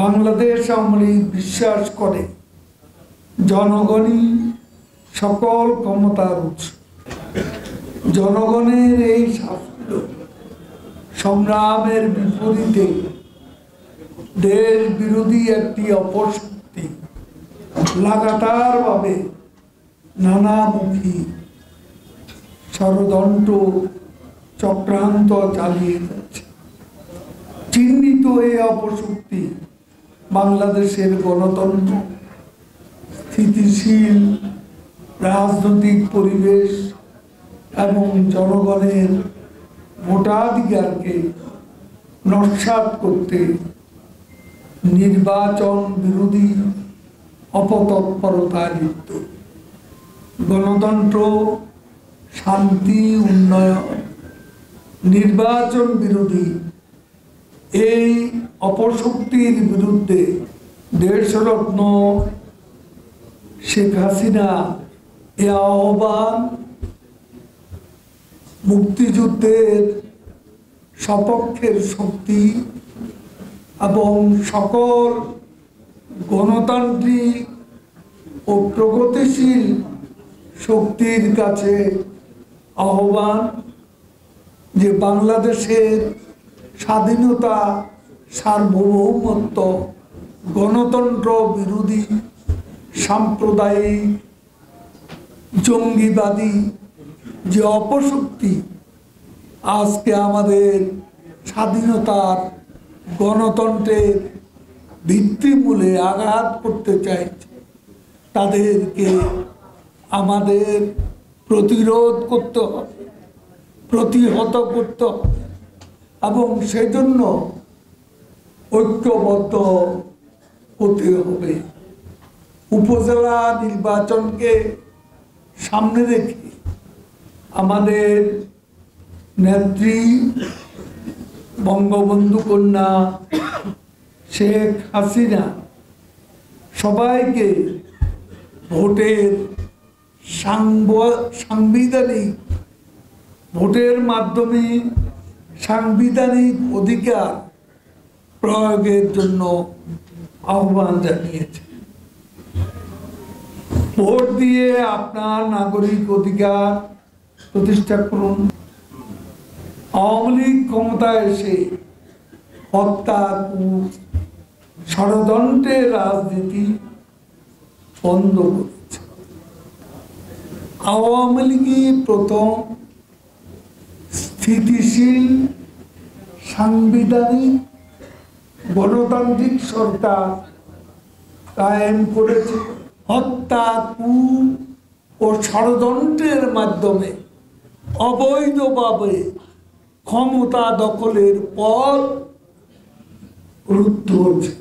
বাংলাদেশ আওয়ামী লীগ বিশ্বাস করে জনগণই সকল ক্ষমতার উৎস। জনগণের এই সংগ্রামের বিপরীতে দেশ বিরোধী একটি অপশক্তি লাগাতারভাবে নানামুখী ষড়যন্ত্র চক্রান্ত চালিয়ে যাচ্ছে। চিহ্নিত এই অপশক্তি বাংলাদেশের গণতন্ত্র, স্থিতিশীল রাজনৈতিক পরিবেশ এবং জনগণের ভোটাধিকারকে নস্যাৎ করতে নির্বাচন বিরোধী অপতৎপরতায় লিপ্ত। গণতন্ত্র, শান্তি, উন্নয়ন, নির্বাচন বিরোধী এই অপশক্তির বিরুদ্ধে দেশরত্ন শেখ হাসিনা এ আহ্বান মুক্তিযুদ্ধের সপক্ষের শক্তি এবং সকল গণতান্ত্রিক ও প্রগতিশীল শক্তির কাছে আহ্বান যে বাংলাদেশের স্বাধীনতা, সার্বভৌমত্ব, গণতন্ত্র বিরোধী সাম্প্রদায়িক জঙ্গিবাদী যে অপশক্তি আজকে আমাদের স্বাধীনতার, গণতন্ত্রের ভিত্তিমূলে আঘাত করতে চাইছে, তাদেরকে আমাদের প্রতিরোধ করতে হবে, প্রতিহত করতে হবে এবং সেজন্য ঐক্যবদ্ধ হতে হবে। উপজেলা নির্বাচনকে সামনে রেখে আমাদের নেত্রী বঙ্গবন্ধু কন্যা শেখ হাসিনা সবাইকে ভোটের সাংবিধানিক ভোটের মাধ্যমে সাংবিধানিক অধিকার প্রয়োগের জন্য আহ্বান জানিয়েছে। ভোট দিয়ে আপনার নাগরিক অধিকার প্রতিষ্ঠা করুন। আওয়ামী লীগ ক্ষমতায় এসে হত্যা, ষড়যন্ত্রের রাজনীতি বন্ধ করেছে। আওয়ামী লীগই প্রথম স্থিতিশীল সাংবিধানিক গণতান্ত্রিক সরকার কায়েম করেছে। হত্যা, ও ষড়যন্ত্রের মাধ্যমে অবৈধভাবে ক্ষমতা দখলের পর রুদ্ধ হচ্ছে।